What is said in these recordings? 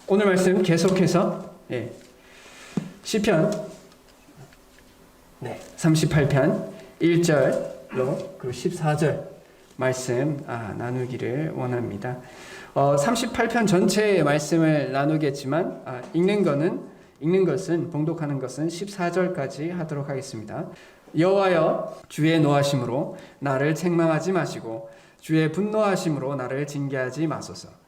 오늘 말씀 계속해서 시편 38편 1절로 그 14절 말씀 나누기를 원합니다. 38편 전체의 말씀을 나누겠지만 읽는 것은 봉독하는 것은 14절까지 하도록 하겠습니다. 여호와여, 주의 노하심으로 나를 책망하지 마시고 주의 분노하심으로 나를 징계하지 마소서.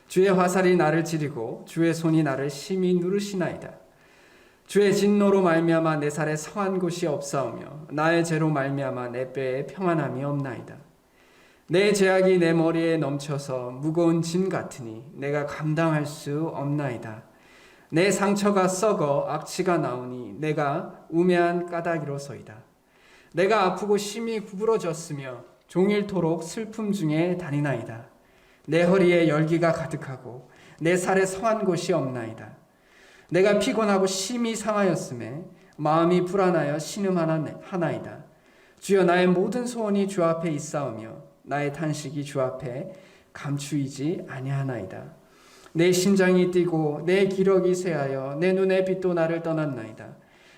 주의 화살이 나를 찌르고 주의 손이 나를 심히 누르시나이다. 주의 진노로 말미암아 내 살에 성한 곳이 없사오며 나의 죄로 말미암아 내 뼈에 평안함이 없나이다. 내 죄악이 내 머리에 넘쳐서 무거운 짐 같으니 내가 감당할 수 없나이다. 내 상처가 썩어 악취가 나오니 내가 우매한 까닭이로소이다. 내가 아프고 심히 구부러졌으며 종일토록 슬픔 중에 다니나이다. 내 허리에 열기가 가득하고 내 살에 성한 곳이 없나이다. 내가 피곤하고 심히 상하였음에 마음이 불안하여 신음하나이다. 주여, 나의 모든 소원이 주 앞에 있사오며 나의 탄식이 주 앞에 감추이지 아니하나이다. 내 심장이 뛰고 내 기력이 쇠하여 내 눈의 빛도 나를 떠났나이다.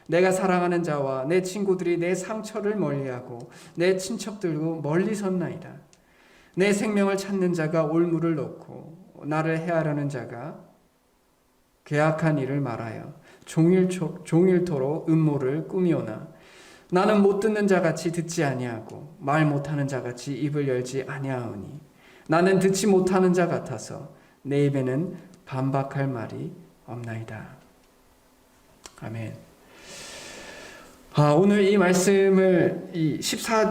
내가 사랑하는 자와 내 친구들이 내 상처를 멀리하고 내 친척들도 멀리 섰나이다. 내 생명을 찾는 자가 올무를 놓고 나를 해하려는 자가 괴악한 일을 말하여 종일토록 음모를 꾸미오나 나는 못 듣는 자같이 듣지 아니하고 말 못하는 자같이 입을 열지 아니하오니 나는 듣지 못하는 자 같아서 내 입에는 반박할 말이 없나이다. 아멘. 오늘 이 말씀을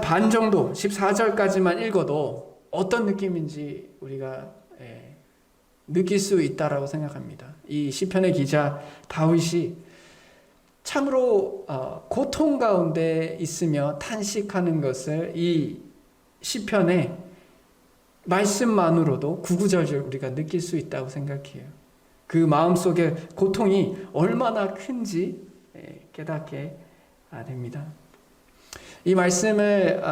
반 정도 14절까지만 읽어도 어떤 느낌인지 우리가 느낄 수 있다라고 생각합니다. 이 시편의 기자 다윗이 참으로 고통 가운데 있으며 탄식하는 것을 이 시편의 말씀만으로도 구구절절 우리가 느낄 수 있다고 생각해요. 그 마음속의 고통이 얼마나 큰지 깨닫게 됩니다. 이 말씀을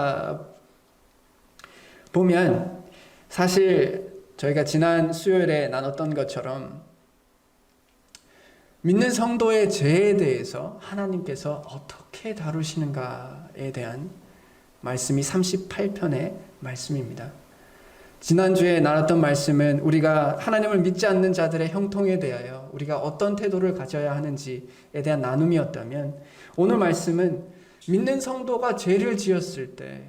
보면 사실 저희가 지난 수요일에 나눴던 것처럼 믿는 성도의 죄에 대해서 하나님께서 어떻게 다루시는가에 대한 말씀이 38편의 말씀입니다. 지난주에 나눴던 말씀은 우리가 하나님을 믿지 않는 자들의 형통에 대하여 우리가 어떤 태도를 가져야 하는지에 대한 나눔이었다면, 오늘 말씀은 믿는 성도가 죄를 지었을 때,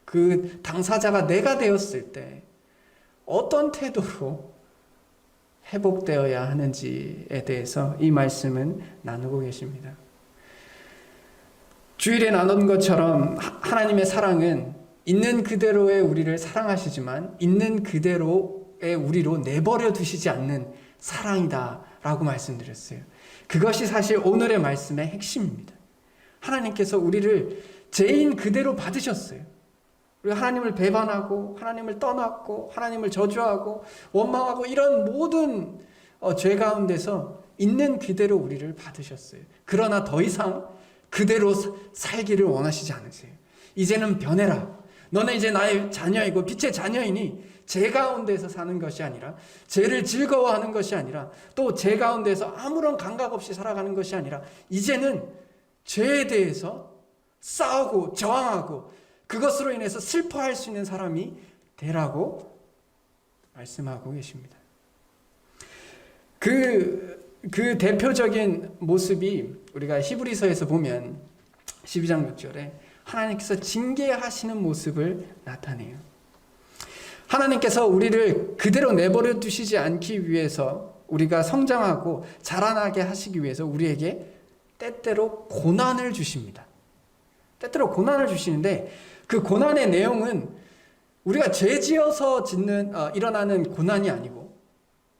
그 당사자가 내가 되었을 때 어떤 태도로 회복되어야 하는지에 대해서 이 말씀은 나누고 계십니다. 주일에 나눈 것처럼 하나님의 사랑은 있는 그대로의 우리를 사랑하시지만 있는 그대로의 우리로 내버려 두시지 않는 사랑이다 라고 말씀드렸어요. 그것이 사실 오늘의 말씀의 핵심입니다. 하나님께서 우리를 죄인 그대로 받으셨어요. 우리가 하나님을 배반하고 하나님을 떠났고 하나님을 저주하고 원망하고 이런 모든 죄 가운데서 있는 그대로 우리를 받으셨어요. 그러나 더 이상 그대로 살기를 원하시지 않으세요. 이제는 변해라. 너는 이제 나의 자녀이고 빛의 자녀이니 죄 가운데서 사는 것이 아니라, 죄를 즐거워하는 것이 아니라, 또 죄 가운데서 아무런 감각 없이 살아가는 것이 아니라, 이제는 죄에 대해서 싸우고 저항하고 그것으로 인해서 슬퍼할 수 있는 사람이 되라고 말씀하고 계십니다. 그 대표적인 모습이 우리가 히브리서에서 보면 12장 6절에 하나님께서 징계하시는 모습을 나타내요. 하나님께서 우리를 그대로 내버려 두시지 않기 위해서, 우리가 성장하고 자라나게 하시기 위해서 우리에게 때때로 고난을 주십니다. 때때로 고난을 주시는데, 그 고난의 내용은 우리가 죄 지어서 일어나는 고난이 아니고,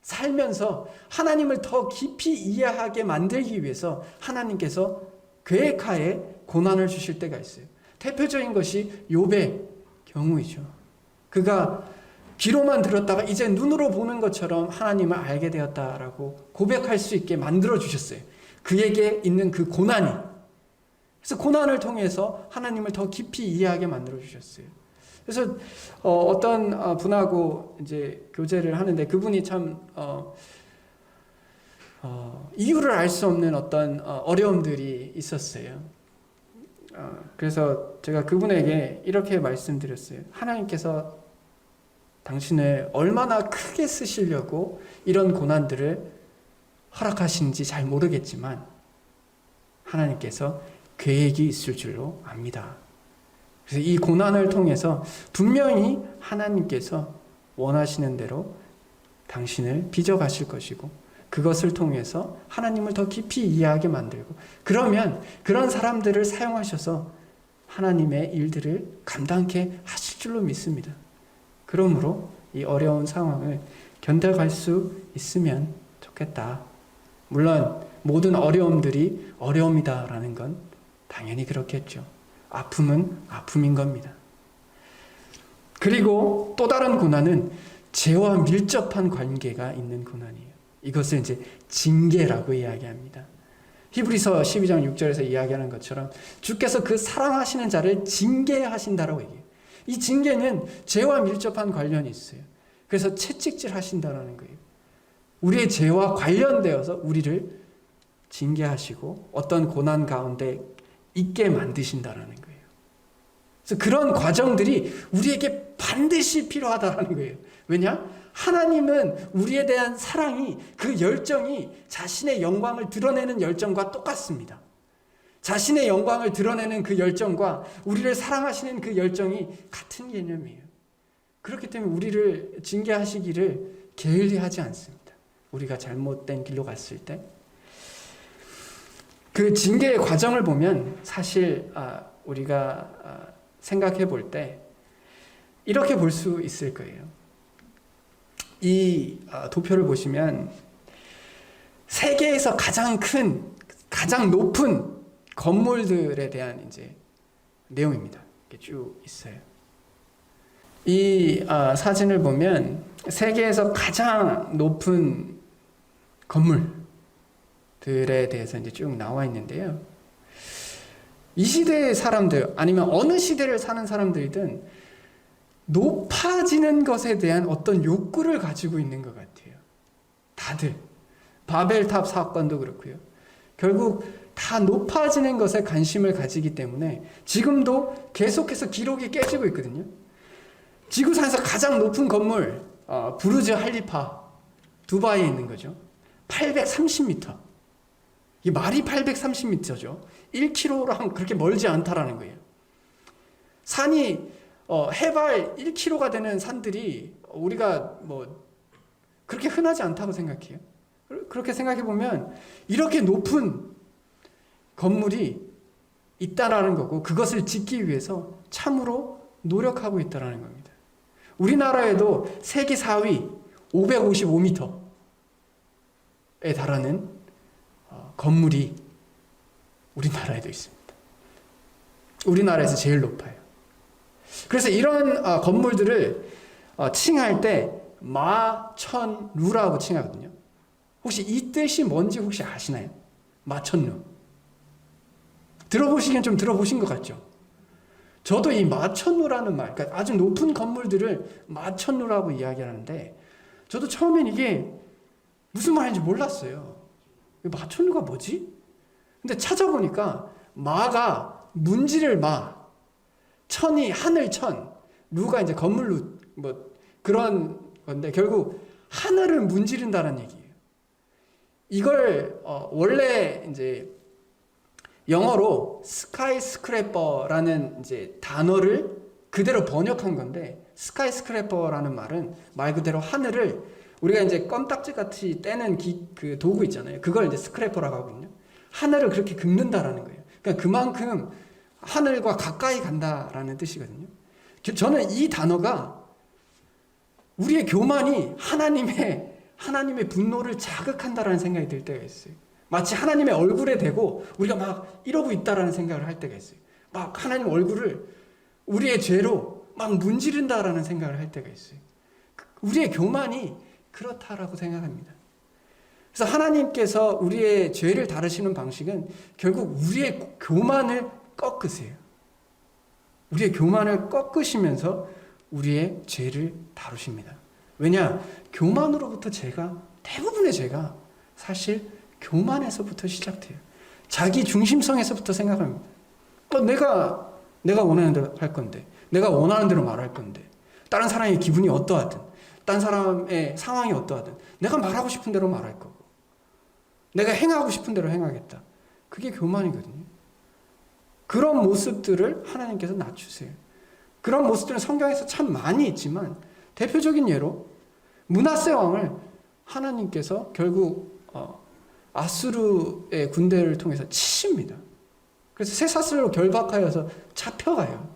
살면서 하나님을 더 깊이 이해하게 만들기 위해서 하나님께서 계획하에 고난을 주실 때가 있어요. 대표적인 것이 욥의 경우이죠. 그가 귀로만 들었다가 이제 눈으로 보는 것처럼 하나님을 알게 되었다라고 고백할 수 있게 만들어 주셨어요. 그에게 있는 그 고난이. 그래서 고난을 통해서 하나님을 더 깊이 이해하게 만들어 주셨어요. 그래서 어떤 분하고 이제 교제를 하는데, 그분이 참 이유를 알 수 없는 어떤 어려움들이 있었어요. 그래서 제가 그분에게 이렇게 말씀드렸어요. 하나님께서 당신을 얼마나 크게 쓰시려고 이런 고난들을 허락하신지 잘 모르겠지만 하나님께서 계획이 있을 줄로 압니다. 그래서 이 고난을 통해서 분명히 하나님께서 원하시는 대로 당신을 빚어가실 것이고 그것을 통해서 하나님을 더 깊이 이해하게 만들고 그러면 그런 사람들을 사용하셔서 하나님의 일들을 감당케 하실 줄로 믿습니다. 그러므로 이 어려운 상황을 견뎌갈 수 있으면 좋겠다. 물론 모든 어려움들이 어려움이다라는 건 당연히 그렇겠죠. 아픔은 아픔인 겁니다. 그리고 또 다른 고난은 죄와 밀접한 관계가 있는 고난이에요. 이것을 이제 징계라고 이야기합니다. 히브리서 12장 6절에서 이야기하는 것처럼 주께서 그 사랑하시는 자를 징계하신다라고 얘기해요. 이 징계는 죄와 밀접한 관련이 있어요. 그래서 채찍질 하신다라는 거예요. 우리의 죄와 관련되어서 우리를 징계하시고 어떤 고난 가운데 있게 만드신다라는 거예요. 그래서 그런 과정들이 우리에게 반드시 필요하다라는 거예요. 왜냐? 하나님은 우리에 대한 사랑이 그 열정이 자신의 영광을 드러내는 열정과 똑같습니다. 자신의 영광을 드러내는 그 열정과 우리를 사랑하시는 그 열정이 같은 개념이에요. 그렇기 때문에 우리를 징계하시기를 게을리하지 않습니다. 우리가 잘못된 길로 갔을 때. 그 징계의 과정을 보면 사실 우리가 생각해 볼 때 이렇게 볼 수 있을 거예요. 이 도표를 보시면 세계에서 가장 큰, 가장 높은 건물들에 대한 이제 내용입니다. 이렇게 쭉 있어요. 이 사진을 보면 세계에서 가장 높은 건물들에 대해서 이제 쭉 나와 있는데요. 이 시대의 사람들, 아니면 어느 시대를 사는 사람들이든 높아지는 것에 대한 어떤 욕구를 가지고 있는 것 같아요. 다들. 바벨탑 사건도 그렇고요. 결국 다 높아지는 것에 관심을 가지기 때문에 지금도 계속해서 기록이 깨지고 있거든요. 지구상에서 가장 높은 건물, 부르즈 할리파, 두바이에 있는 거죠. 830m. 이 말이 830m죠. 1km랑 그렇게 멀지 않다라는 거예요. 산이 해발 1km가 되는 산들이 우리가 뭐 그렇게 흔하지 않다고 생각해요. 그렇게 생각해 보면 이렇게 높은 건물이 있다라는 거고 그것을 짓기 위해서 참으로 노력하고 있다라는 겁니다. 우리나라에도 세계 4위 555m에 달하는 건물이 우리나라에도 있습니다. 우리나라에서 제일 높아요. 그래서 이런 건물들을 칭할 때 마천루라고 칭하거든요. 혹시 이 뜻이 뭔지 혹시 아시나요? 마천루. 들어보시긴 좀 들어보신 것 같죠? 저도 이 마천루라는 말, 그러니까 아주 높은 건물들을 마천루라고 이야기하는데 저도 처음엔 이게 무슨 말인지 몰랐어요. 마천루가 뭐지? 근데 찾아보니까 마가 문지를 마, 천이 하늘천, 루가 이제 건물루, 뭐 그런 건데 결국 하늘을 문지른다는 얘기예요. 이걸 원래 이제 영어로 스카이스크래퍼라는 이제 단어를 그대로 번역한 건데 스카이스크래퍼라는 말은 말 그대로 하늘을 우리가 이제 껌딱지 같이 떼는 그 도구 있잖아요. 그걸 이제 스크래퍼라고 하거든요. 하늘을 그렇게 긁는다라는 거예요. 그러니까 그만큼 하늘과 가까이 간다라는 뜻이거든요. 저는 이 단어가 우리의 교만이 하나님의 분노를 자극한다라는 생각이 들 때가 있어요. 마치 하나님의 얼굴에 대고 우리가 막 이러고 있다라는 생각을 할 때가 있어요. 막 하나님 얼굴을 우리의 죄로 막 문지른다라는 생각을 할 때가 있어요. 우리의 교만이 그렇다라고 생각합니다. 그래서 하나님께서 우리의 죄를 다루시는 방식은 결국 우리의 교만을 꺾으세요. 우리의 교만을 꺾으시면서 우리의 죄를 다루십니다. 왜냐? 교만으로부터 대부분의 죄가 사실 교만에서부터 시작돼요. 자기 중심성에서부터 생각합니다. 내가 원하는 대로 할 건데, 내가 원하는 대로 말할 건데, 다른 사람의 기분이 어떠하든, 다른 사람의 상황이 어떠하든, 내가 말하고 싶은 대로 말할 거고, 내가 행하고 싶은 대로 행하겠다. 그게 교만이거든요. 그런 모습들을 하나님께서 낮추세요. 그런 모습들은 성경에서 참 많이 있지만, 대표적인 예로 므낫세 왕을 하나님께서 결국 아수르의 군대를 통해서 치십니다. 그래서 쇠사슬로 결박하여서 잡혀가요.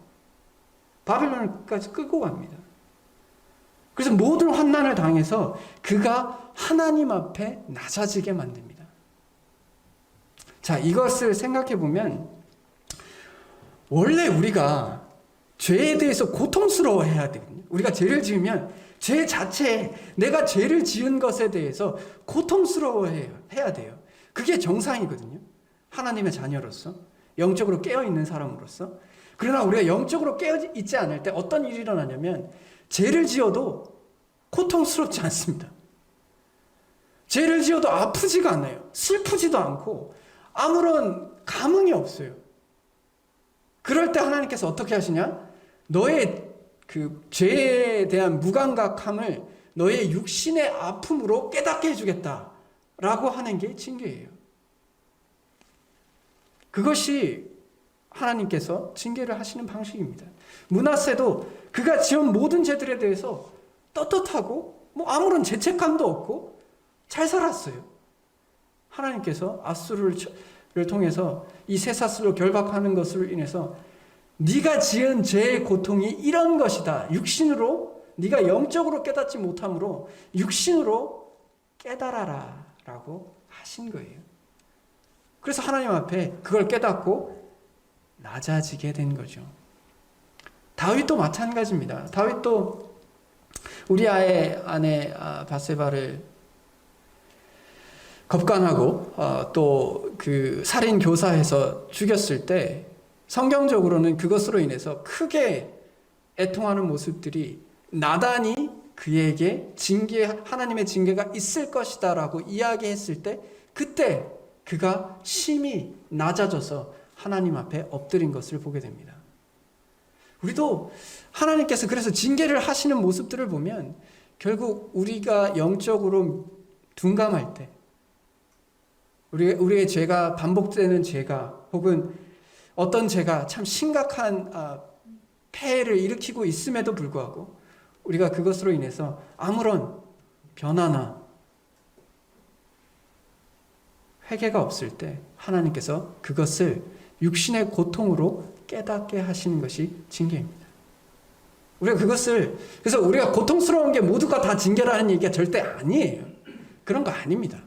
바빌론까지 끌고 갑니다. 그래서 모든 환난을 당해서 그가 하나님 앞에 낮아지게 만듭니다. 자, 이것을 생각해 보면 원래 우리가 죄에 대해서 고통스러워해야 되거든요. 우리가 죄를 지으면 죄 자체에 내가 죄를 지은 것에 대해서 고통스러워해야 돼요. 그게 정상이거든요. 하나님의 자녀로서, 영적으로 깨어있는 사람으로서. 그러나 우리가 영적으로 깨어있지 않을 때 어떤 일이 일어나냐면 죄를 지어도 고통스럽지 않습니다. 죄를 지어도 아프지가 않아요. 슬프지도 않고 아무런 감흥이 없어요. 그럴 때 하나님께서 어떻게 하시냐? 너의 그 죄에 대한 무감각함을 너의 육신의 아픔으로 깨닫게 해주겠다 라고 하는 게 징계예요. 그것이 하나님께서 징계를 하시는 방식입니다. 므낫세도 그가 지은 모든 죄들에 대해서 떳떳하고 아무런 죄책감도 없고 잘 살았어요. 하나님께서 아수르를 통해서 이 쇠사슬로 결박하는 것으로 인해서 네가 지은 죄의 고통이 이런 것이다. 육신으로 네가 영적으로 깨닫지 못함으로 육신으로 깨달아라 라고 하신 거예요. 그래서 하나님 앞에 그걸 깨닫고 낮아지게 된 거죠. 다윗도 마찬가지입니다. 다윗도 우리아의 아내 밧세바를 겁간하고 또 그 살인 교사해서 죽였을 때 성경적으로는 그것으로 인해서 크게 애통하는 모습들이 나단이 그에게 하나님의 징계가 있을 것이다 라고 이야기했을 때 그때 그가 심히 낮아져서 하나님 앞에 엎드린 것을 보게 됩니다. 우리도 하나님께서 그래서 징계를 하시는 모습들을 보면 결국 우리가 영적으로 둔감할 때 우리의 죄가 반복되는 죄가 혹은 어떤 죄가 참 심각한 폐해를 일으키고 있음에도 불구하고 우리가 그것으로 인해서 아무런 변화나 회개가 없을 때 하나님께서 그것을 육신의 고통으로 깨닫게 하시는 것이 징계입니다. 그래서 우리가 고통스러운 게 모두가 다 징계라는 얘기가 절대 아니에요. 그런 거 아닙니다.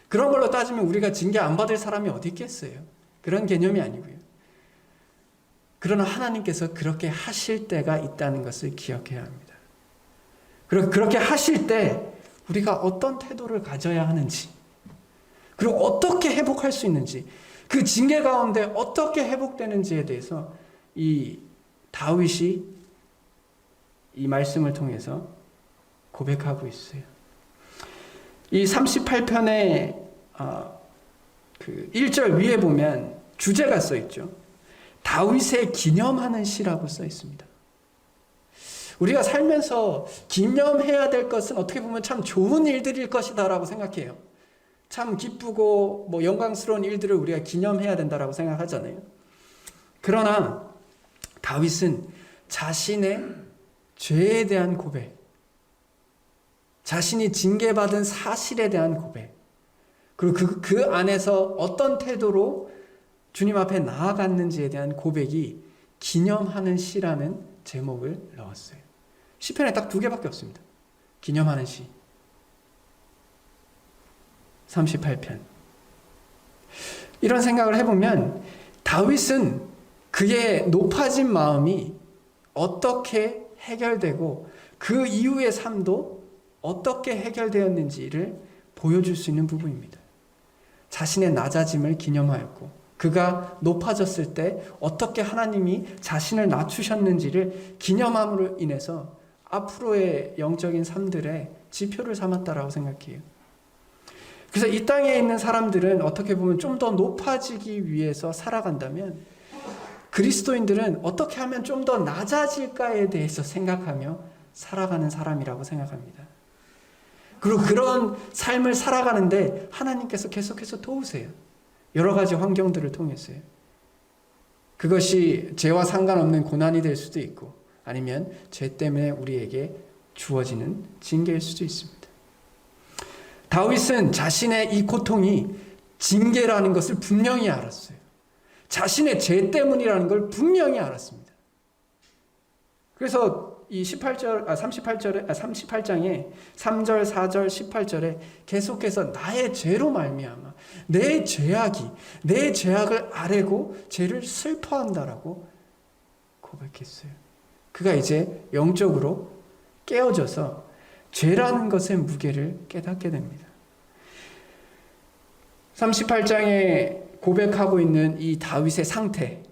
그런 걸로 따지면 우리가 징계 안 받을 사람이 어디 있겠어요? 그런 개념이 아니고요. 그러나 하나님께서 그렇게 하실 때가 있다는 것을 기억해야 합니다. 그리고 그렇게 하실 때 우리가 어떤 태도를 가져야 하는지, 그리고 어떻게 회복할 수 있는지, 그 징계 가운데 어떻게 회복되는지에 대해서 이 다윗이 이 말씀을 통해서 고백하고 있어요. 이 38편의 그 1절 위에 보면 주제가 써 있죠. 다윗의 기념하는 시라고 써 있습니다. 우리가 살면서 기념해야 될 것은 어떻게 보면 참 좋은 일들일 것이다라고 생각해요. 참 기쁘고 영광스러운 일들을 우리가 기념해야 된다라고 생각하잖아요. 그러나 다윗은 자신의 죄에 대한 고백, 자신이 징계받은 사실에 대한 고백, 그리고 그 안에서 어떤 태도로 주님 앞에 나아갔는지에 대한 고백이 기념하는 시라는 제목을 넣었어요. 시편에 딱 2개밖에 없습니다. 기념하는 시. 38편. 이런 생각을 해보면 다윗은 그의 높아진 마음이 어떻게 해결되고 그 이후의 삶도 어떻게 해결되었는지를 보여줄 수 있는 부분입니다. 자신의 낮아짐을 기념하였고 그가 높아졌을 때 어떻게 하나님이 자신을 낮추셨는지를 기념함으로 인해서 앞으로의 영적인 삶들의 지표를 삼았다라고 생각해요. 그래서 이 땅에 있는 사람들은 어떻게 보면 좀 더 높아지기 위해서 살아간다면, 그리스도인들은 어떻게 하면 좀 더 낮아질까에 대해서 생각하며 살아가는 사람이라고 생각합니다. 그리고 그런 삶을 살아가는데 하나님께서 계속해서 도우세요. 여러 가지 환경들을 통해서요. 그것이 죄와 상관없는 고난이 될 수도 있고, 아니면 죄 때문에 우리에게 주어지는 징계일 수도 있습니다. 다윗은 자신의 이 고통이 징계라는 것을 분명히 알았어요. 자신의 죄 때문이라는 걸 분명히 알았습니다. 그래서 이 38장에 3절, 4절, 18절에 계속해서 나의 죄로 말미암아 내 죄악을 아뢰고 죄를 슬퍼한다라고 고백했어요. 그가 이제 영적으로 깨어져서 죄라는 것의 무게를 깨닫게 됩니다. 38장에 고백하고 있는 이 다윗의 상태,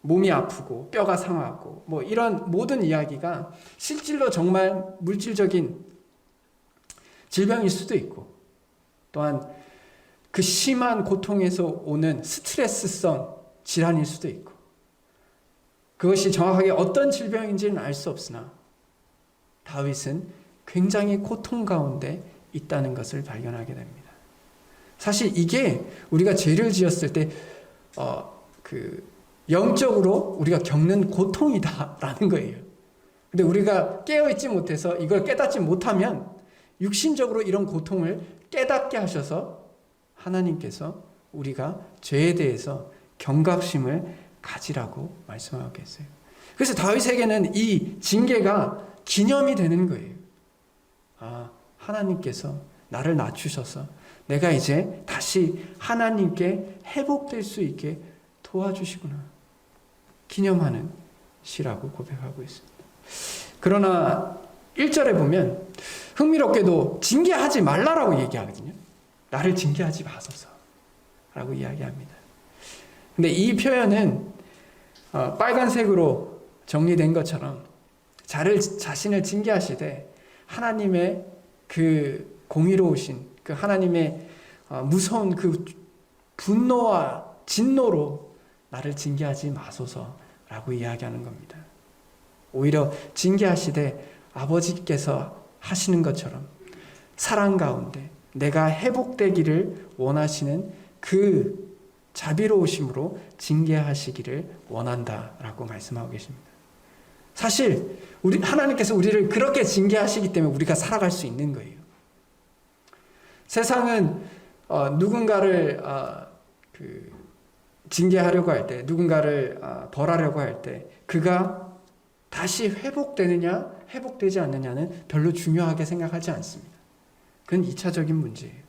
몸이 아프고 뼈가 상하고 뭐 이런 모든 이야기가 실질로 정말 물질적인 질병일 수도 있고, 또한 그 심한 고통에서 오는 스트레스성 질환일 수도 있고, 그것이 정확하게 어떤 질병인지는 알 수 없으나 다윗은 굉장히 고통 가운데 있다는 것을 발견하게 됩니다. 사실 이게 우리가 죄를 지었을 때 영적으로 우리가 겪는 고통이다라는 거예요. 근데 우리가 깨어있지 못해서 이걸 깨닫지 못하면 육신적으로 이런 고통을 깨닫게 하셔서 하나님께서 우리가 죄에 대해서 경각심을 가지라고 말씀하고 계세요. 그래서 다윗에게는 이 징계가 기념이 되는 거예요. 아, 하나님께서 나를 낮추셔서 내가 이제 다시 하나님께 회복될 수 있게 도와주시구나. 기념하는 시라고 고백하고 있습니다. 그러나 1절에 보면 흥미롭게도 징계하지 말라라고 얘기하거든요. 나를 징계하지 마소서 라고 이야기합니다. 근데 이 표현은 빨간색으로 정리된 것처럼 자신을 징계하시되 하나님의 그 공의로우신 그 하나님의 무서운 그 분노와 진노로 나를 징계하지 마소서라고 이야기하는 겁니다. 오히려 징계하시되 아버지께서 하시는 것처럼 사랑 가운데 내가 회복되기를 원하시는 그 자비로우심으로 징계하시기를 원한다라고 말씀하고 계십니다. 사실 하나님께서 우리를 그렇게 징계하시기 때문에 우리가 살아갈 수 있는 거예요. 세상은 누군가를 징계하려고 할 때, 누군가를 벌하려고 할 때 그가 다시 회복되느냐 회복되지 않느냐는 별로 중요하게 생각하지 않습니다. 그건 2차적인 문제예요.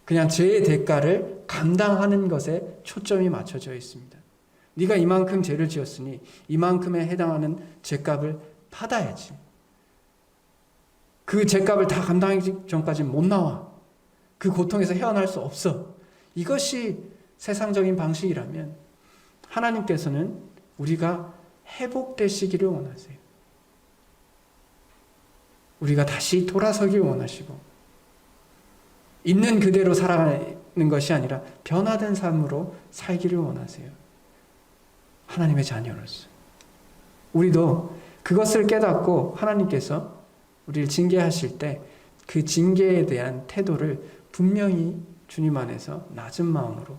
그냥 죄의 대가를 감당하는 것에 초점이 맞춰져 있습니다. 네가 이만큼 죄를 지었으니 이만큼에 해당하는 죄값을 받아야지. 그 죄값을 다 감당하기 전까지는 못 나와. 그 고통에서 헤어날 수 없어. 이것이 세상적인 방식이라면 하나님께서는 우리가 회복되시기를 원하세요. 우리가 다시 돌아서길 원하시고 있는 그대로 살아가는 것이 아니라 변화된 삶으로 살기를 원하세요. 하나님의 자녀로서. 우리도 그것을 깨닫고 하나님께서 우리를 징계하실 때 그 징계에 대한 태도를 분명히 주님 안에서 낮은 마음으로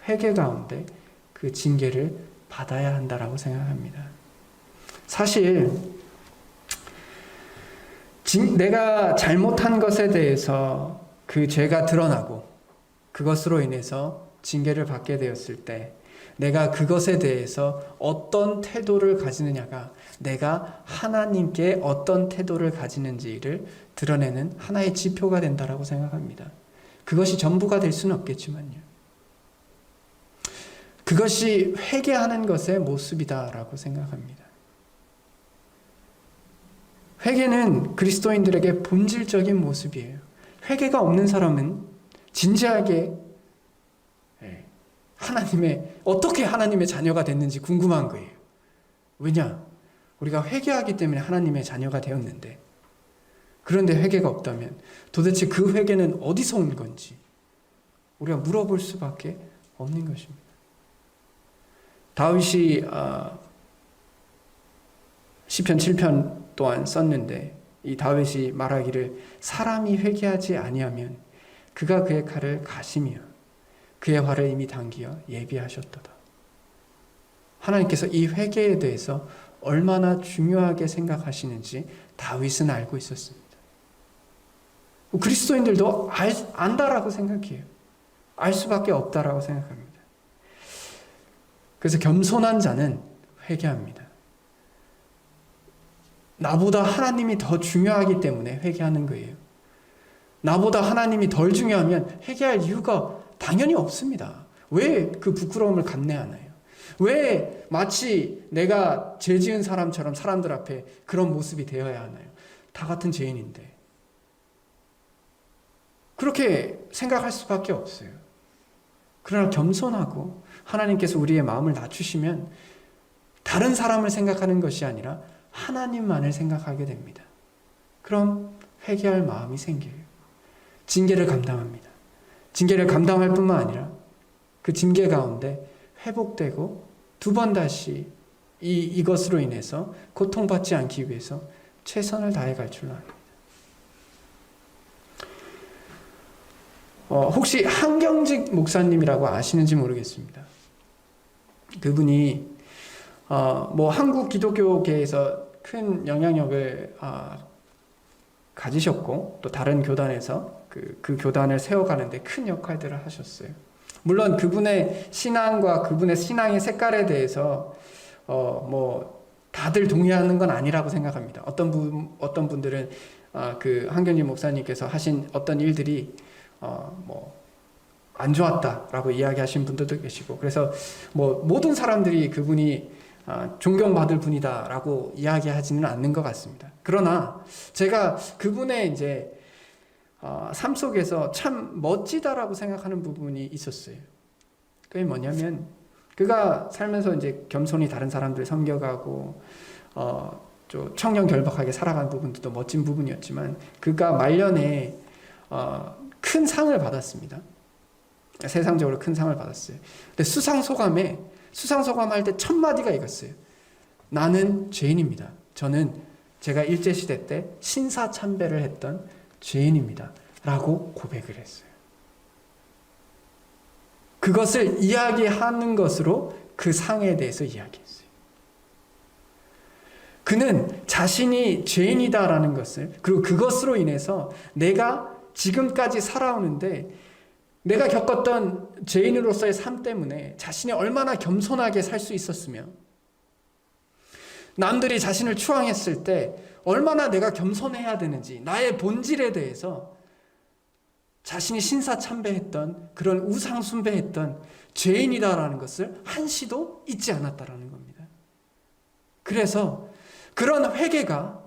회개 가운데 그 징계를 받아야 한다라고 생각합니다. 사실 내가 잘못한 것에 대해서 그 죄가 드러나고 그것으로 인해서 징계를 받게 되었을 때 내가 그것에 대해서 어떤 태도를 가지느냐가 내가 하나님께 어떤 태도를 가지는지를 드러내는 하나의 지표가 된다라고 생각합니다. 그것이 전부가 될 수는 없겠지만요. 그것이 회개하는 것의 모습이다라고 생각합니다. 회개는 그리스도인들에게 본질적인 모습이에요. 회개가 없는 사람은 진지하게 어떻게 하나님의 자녀가 됐는지 궁금한 거예요. 왜냐? 우리가 회개하기 때문에 하나님의 자녀가 되었는데 그런데 회개가 없다면 도대체 그 회개는 어디서 온 건지 우리가 물어볼 수밖에 없는 것입니다. 다윗이 시편 7편 또한 썼는데 이 다윗이 말하기를 사람이 회개하지 아니하면 그가 그의 칼을 가시며 그의 활을 이미 당기어 예비하셨도다. 하나님께서 이 회개에 대해서 얼마나 중요하게 생각하시는지 다윗은 알고 있었습니다. 그리스도인들도 안다라고 생각해요. 알 수밖에 없다라고 생각합니다. 그래서 겸손한 자는 회개합니다. 나보다 하나님이 더 중요하기 때문에 회개하는 거예요. 나보다 하나님이 덜 중요하면 회개할 이유가 당연히 없습니다. 왜 그 부끄러움을 감내하나요? 왜 마치 내가 죄 지은 사람처럼 사람들 앞에 그런 모습이 되어야 하나요? 다 같은 죄인인데. 그렇게 생각할 수밖에 없어요. 그러나 겸손하고 하나님께서 우리의 마음을 낮추시면 다른 사람을 생각하는 것이 아니라 하나님만을 생각하게 됩니다. 그럼 회개할 마음이 생겨요. 징계를 감당합니다. 징계를 감당할 뿐만 아니라 그 징계 가운데 회복되고 두 번 다시 이것으로 인해서 고통받지 않기 위해서 최선을 다해 갈 줄로 압니다. 혹시 한경직 목사님이라고 아시는지 모르겠습니다. 그분이 한국 기독교계에서 큰 영향력을 가지셨고 또 다른 교단에서 그 교단을 세워가는데 큰 역할들을 하셨어요. 물론 그분의 신앙과 그분의 신앙의 색깔에 대해서 다들 동의하는 건 아니라고 생각합니다. 어떤 분들은 그 한경직 목사님께서 하신 어떤 일들이 안 좋았다라고 이야기하신 분들도 계시고, 그래서 모든 사람들이 그분이 존경받을 분이다라고 이야기하지는 않는 것 같습니다. 그러나 제가 그분의 이제 삶 속에서 참 멋지다라고 생각하는 부분이 있었어요. 그게 뭐냐면 그가 살면서 이제 겸손히 다른 사람들 섬겨가고 좀 청렴결박하게 살아간 부분도 멋진 부분이었지만 그가 말년에 큰 상을 받았습니다. 세상적으로 큰 상을 받았어요. 근데 수상소감할 때 첫 마디가 이겼어요. 나는 죄인입니다. 제가 일제시대 때 신사참배를 했던 죄인입니다. 라고 고백을 했어요. 그것을 이야기하는 것으로 그 상에 대해서 이야기했어요. 그는 자신이 죄인이다라는 것을, 그리고 그것으로 인해서 내가 지금까지 살아오는데 내가 겪었던 죄인으로서의 삶 때문에 자신이 얼마나 겸손하게 살 수 있었으며 남들이 자신을 추앙했을 때 얼마나 내가 겸손해야 되는지 나의 본질에 대해서 자신이 신사참배했던 그런 우상숭배했던 죄인이다라는 것을 한시도 잊지 않았다라는 겁니다. 그래서 그런 회개가,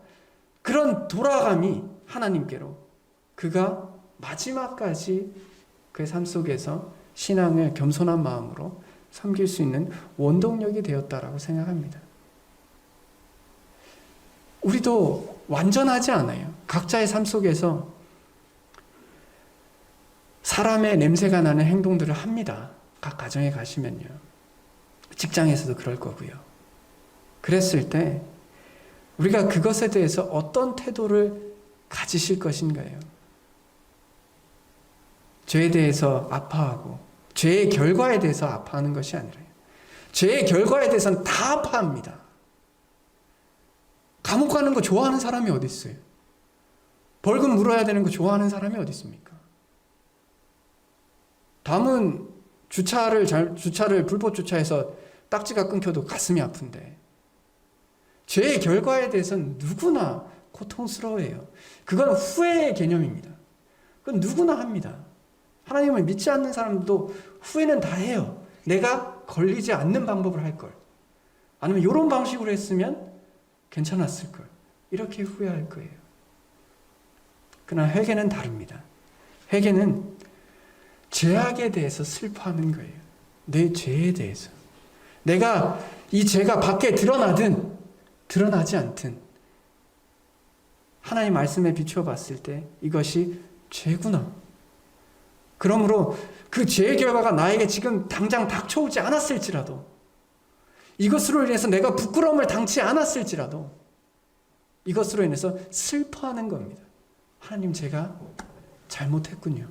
그런 돌아감이 하나님께로 그가 마지막까지 그의 삶 속에서 신앙을 겸손한 마음으로 섬길 수 있는 원동력이 되었다라고 생각합니다. 우리도 완전하지 않아요. 각자의 삶 속에서 사람의 냄새가 나는 행동들을 합니다. 각 가정에 가시면요. 직장에서도 그럴 거고요. 그랬을 때 우리가 그것에 대해서 어떤 태도를 가지실 것인가요? 죄에 대해서 아파하고 죄의 결과에 대해서 아파하는 것이 아니라요. 죄의 결과에 대해서는 다 아파합니다. 감옥 가는 거 좋아하는 사람이 어디 있어요? 벌금 물어야 되는 거 좋아하는 사람이 어디 있습니까? 담은 주차를 불법 주차해서 딱지가 끊겨도 가슴이 아픈데 죄의 결과에 대해서는 누구나 고통스러워해요. 그건 후회의 개념입니다. 그건 누구나 합니다. 하나님을 믿지 않는 사람도 후회는 다 해요. 내가 걸리지 않는 방법을 할 걸. 아니면 이런 방식으로 했으면 괜찮았을 걸. 이렇게 후회할 거예요. 그러나 회개는 다릅니다. 회개는 죄악에 대해서 슬퍼하는 거예요. 내 죄에 대해서. 내가 이 죄가 밖에 드러나든 드러나지 않든 하나님 말씀에 비추어 봤을 때 이것이 죄구나. 그러므로 그 죄의 결과가 나에게 지금 당장 닥쳐오지 않았을지라도, 이것으로 인해서 내가 부끄러움을 당치 않았을지라도 이것으로 인해서 슬퍼하는 겁니다. 하나님, 제가 잘못했군요.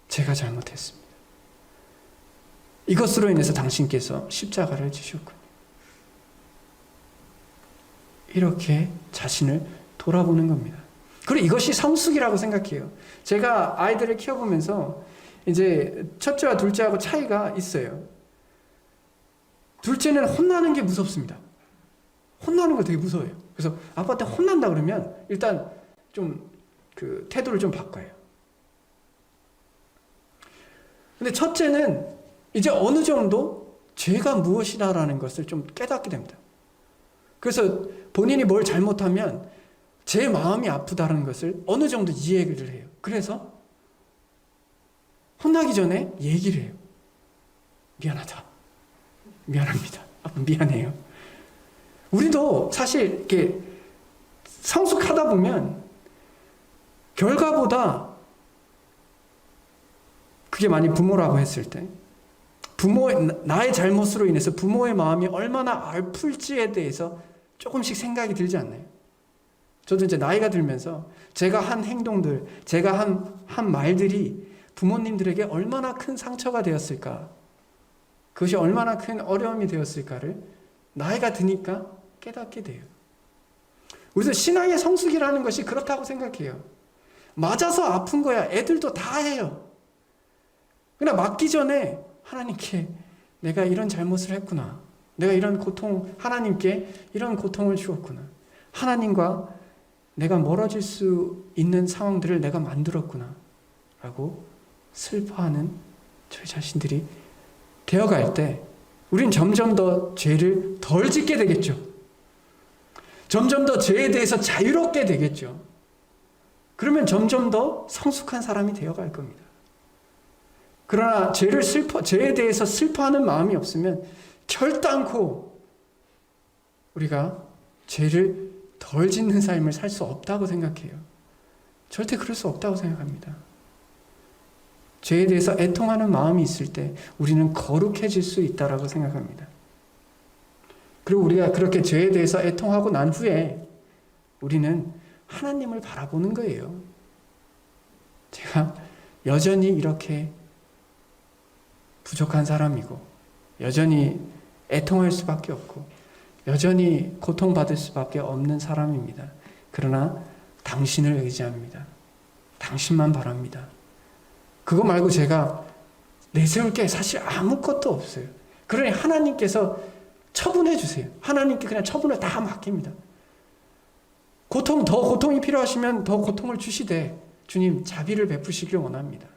제가 잘못했습니다. 이것으로 인해서 당신께서 십자가를 지셨군요. 이렇게 자신을 돌아보는 겁니다. 그리고 이것이 성숙이라고 생각해요. 제가 아이들을 키워보면서 이제 첫째와 둘째하고 차이가 있어요. 둘째는 혼나는 게 무섭습니다. 혼나는 거 되게 무서워요. 그래서 아빠한테 혼난다 그러면 일단 좀 그 태도를 좀 바꿔요. 근데 첫째는 이제 어느 정도 죄가 무엇이다라는 것을 좀 깨닫게 됩니다. 그래서 본인이 뭘 잘못하면 제 마음이 아프다는 것을 어느 정도 이해를 해요. 그래서 혼나기 전에 얘기를 해요. 미안하다. 미안합니다. 아빠 미안해요. 우리도 사실 이렇게 성숙하다 보면 결과보다, 그게 만약 부모라고 했을 때 나의 잘못으로 인해서 부모의 마음이 얼마나 아플지에 대해서 조금씩 생각이 들지 않나요? 저도 이제 나이가 들면서 제가 한 행동들, 제가 한 말들이 부모님들에게 얼마나 큰 상처가 되었을까, 그것이 얼마나 큰 어려움이 되었을까를 나이가 드니까 깨닫게 돼요. 우리도 신앙의 성숙이라는 것이 그렇다고 생각해요. 맞아서 아픈 거야. 애들도 다 해요. 그러나 맞기 전에 하나님께 내가 이런 잘못을 했구나. 내가 이런 고통, 하나님께 이런 고통을 주었구나. 하나님과 내가 멀어질 수 있는 상황들을 내가 만들었구나. 라고 슬퍼하는 저희 자신들이 되어갈 때 우린 점점 더 죄를 덜 짓게 되겠죠. 점점 더 죄에 대해서 자유롭게 되겠죠. 그러면 점점 더 성숙한 사람이 되어갈 겁니다. 그러나 죄에 대해서 슬퍼하는 마음이 없으면 결단코 우리가 죄를 덜 짓는 삶을 살 수 없다고 생각해요. 절대 그럴 수 없다고 생각합니다. 죄에 대해서 애통하는 마음이 있을 때 우리는 거룩해질 수 있다고 생각합니다. 그리고 우리가 그렇게 죄에 대해서 애통하고 난 후에 우리는 하나님을 바라보는 거예요. 제가 여전히 이렇게 부족한 사람이고, 여전히 애통할 수밖에 없고, 여전히 고통받을 수밖에 없는 사람입니다. 그러나 당신을 의지합니다. 당신만 바랍니다. 그거 말고 제가 내세울 게 사실 아무것도 없어요. 그러니 하나님께서 처분해 주세요. 하나님께 그냥 처분을 다 맡깁니다. 더 고통이 필요하시면 더 고통을 주시되 주님 자비를 베푸시길 원합니다.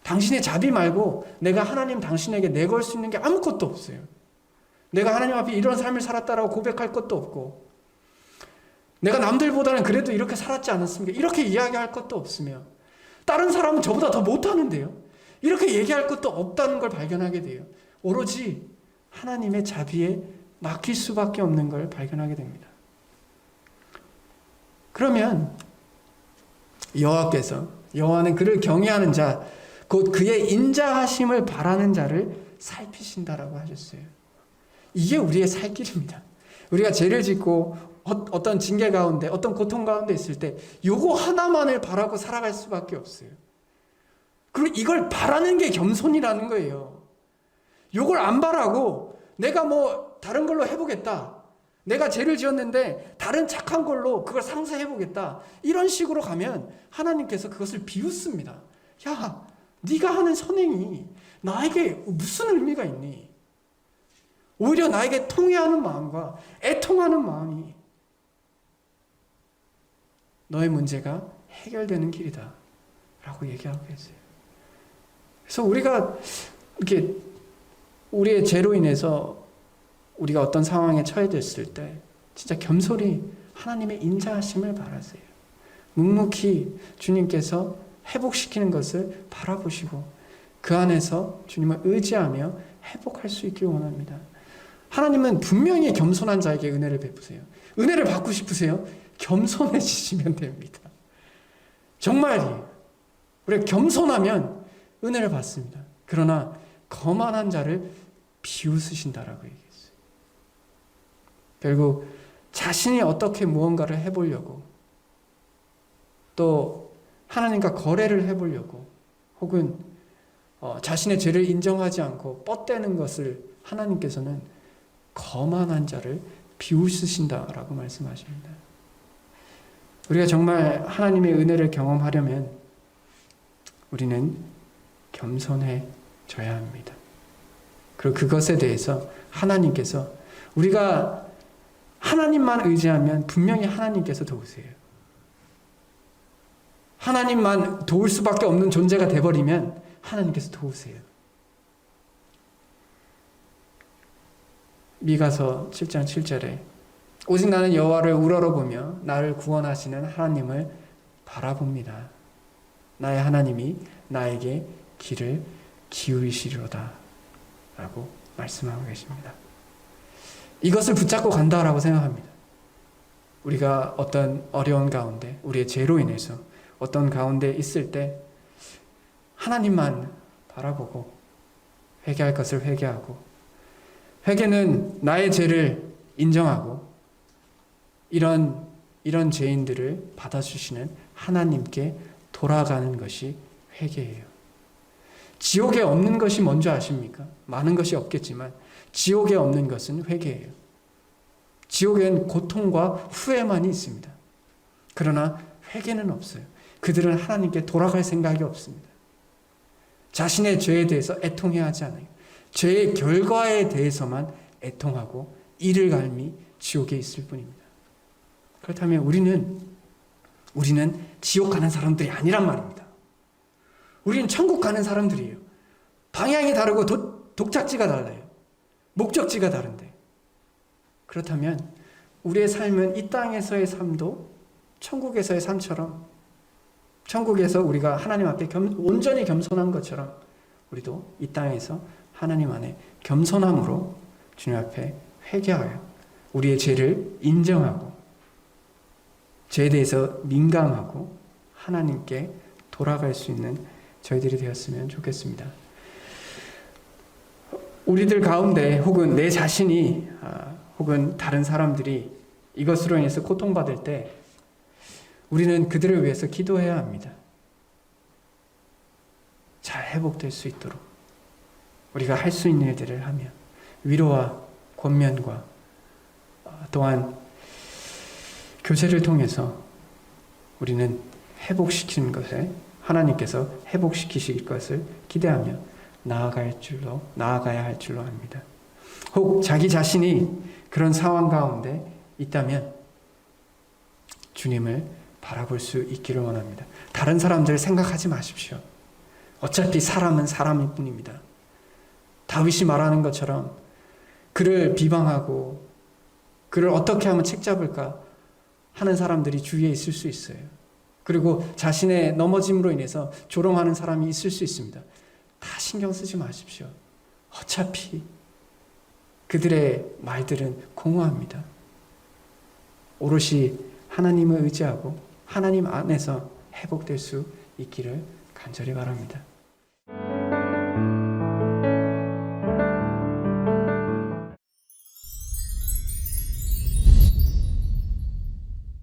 당신의 자비 말고 내가 하나님 당신에게 내걸 수 있는 게 아무것도 없어요. 내가 하나님 앞에 이런 삶을 살았다라고 고백할 것도 없고, 내가 남들보다는 그래도 이렇게 살았지 않았습니까? 이렇게 이야기할 것도 없으며, 다른 사람은 저보다 더 못하는데요, 이렇게 얘기할 것도 없다는 걸 발견하게 돼요. 오로지 하나님의 자비에 맡길 수밖에 없는 걸 발견하게 됩니다. 그러면 여호와는 그를 경외하는 자, 곧 그의 인자하심을 바라는 자를 살피신다라고 하셨어요. 이게 우리의 살 길입니다. 우리가 죄를 짓고 어떤 징계 가운데, 어떤 고통 가운데 있을 때 요거 하나만을 바라고 살아갈 수밖에 없어요. 그리고 이걸 바라는 게 겸손이라는 거예요. 요걸 안 바라고 내가 뭐 다른 걸로 해보겠다, 내가 죄를 지었는데 다른 착한 걸로 그걸 상쇄해보겠다, 이런 식으로 가면 하나님께서 그것을 비웃습니다. 야, 네가 하는 선행이 나에게 무슨 의미가 있니? 오히려 나에게 통회하는 마음과 애통하는 마음이 너의 문제가 해결되는 길이다 라고 얘기하고 계세요. 그래서 우리가 이렇게 우리의 죄로 인해서 우리가 어떤 상황에 처해졌을 때 진짜 겸손히 하나님의 인자하심을 바라세요. 묵묵히 주님께서 회복시키는 것을 바라보시고 그 안에서 주님을 의지하며 회복할 수 있길 원합니다. 하나님은 분명히 겸손한 자에게 은혜를 베푸세요. 은혜를 받고 싶으세요? 겸손해지시면 됩니다. 정말이에요. 우리가 겸손하면 은혜를 받습니다. 그러나 거만한 자를 비웃으신다라고 얘기했어요. 결국 자신이 어떻게 무언가를 해보려고, 또 하나님과 거래를 해보려고, 혹은 자신의 죄를 인정하지 않고 뻗대는 것을 하나님께서는 거만한 자를 비웃으신다라고 말씀하십니다. 우리가 정말 하나님의 은혜를 경험하려면 우리는 겸손해져야 합니다. 그리고 그것에 대해서 하나님께서, 우리가 하나님만 의지하면 분명히 하나님께서 도우세요. 하나님만 도울 수밖에 없는 존재가 되어버리면 하나님께서 도우세요. 미가서 7장 7절에 오직 나는 여호와를 우러러보며 나를 구원하시는 하나님을 바라봅니다. 나의 하나님이 나에게 귀를 기울이시리로다 라고 말씀하고 계십니다. 이것을 붙잡고 간다라고 생각합니다. 우리가 어떤 어려운 가운데, 우리의 죄로 인해서 어떤 가운데 있을 때 하나님만 바라보고 회개할 것을 회개하고, 회개는 나의 죄를 인정하고 이런 죄인들을 받아주시는 하나님께 돌아가는 것이 회개예요. 지옥에 없는 것이 뭔지 아십니까? 많은 것이 없겠지만 지옥에 없는 것은 회개예요. 지옥엔 고통과 후회만이 있습니다. 그러나 회개는 없어요. 그들은 하나님께 돌아갈 생각이 없습니다. 자신의 죄에 대해서 애통해야 하지 않아요. 죄의 결과에 대해서만 애통하고 이를 갈미 지옥에 있을 뿐입니다. 그렇다면 우리는 지옥 가는 사람들이 아니란 말입니다. 우리는 천국 가는 사람들이에요. 방향이 다르고 독작지가 달라요. 목적지가 다른데. 그렇다면 우리의 삶은 이 땅에서의 삶도 천국에서의 삶처럼, 천국에서 우리가 하나님 앞에 온전히 겸손한 것처럼 우리도 이 땅에서 하나님 안에 겸손함으로 주님 앞에 회개하여 우리의 죄를 인정하고 죄에 대해서 민감하고 하나님께 돌아갈 수 있는 저희들이 되었으면 좋겠습니다. 우리들 가운데 혹은 내 자신이 혹은 다른 사람들이 이것으로 인해서 고통받을 때 우리는 그들을 위해서 기도해야 합니다. 잘 회복될 수 있도록 우리가 할 수 있는 일들을 하며 위로와 권면과 또한 교제를 통해서 우리는 회복시키는 것에 하나님께서 회복시키실 것을 기대하며 나아가야 할 줄로 압니다. 혹 자기 자신이 그런 상황 가운데 있다면 주님을 바라볼 수 있기를 원합니다. 다른 사람들 생각하지 마십시오. 어차피 사람은 사람일 뿐입니다. 다윗이 말하는 것처럼 그를 비방하고 그를 어떻게 하면 책잡을까 하는 사람들이 주위에 있을 수 있어요. 그리고 자신의 넘어짐으로 인해서 조롱하는 사람이 있을 수 있습니다. 다 신경 쓰지 마십시오. 어차피 그들의 말들은 공허합니다. 오롯이 하나님을 의지하고 하나님 안에서 회복될 수 있기를 간절히 바랍니다.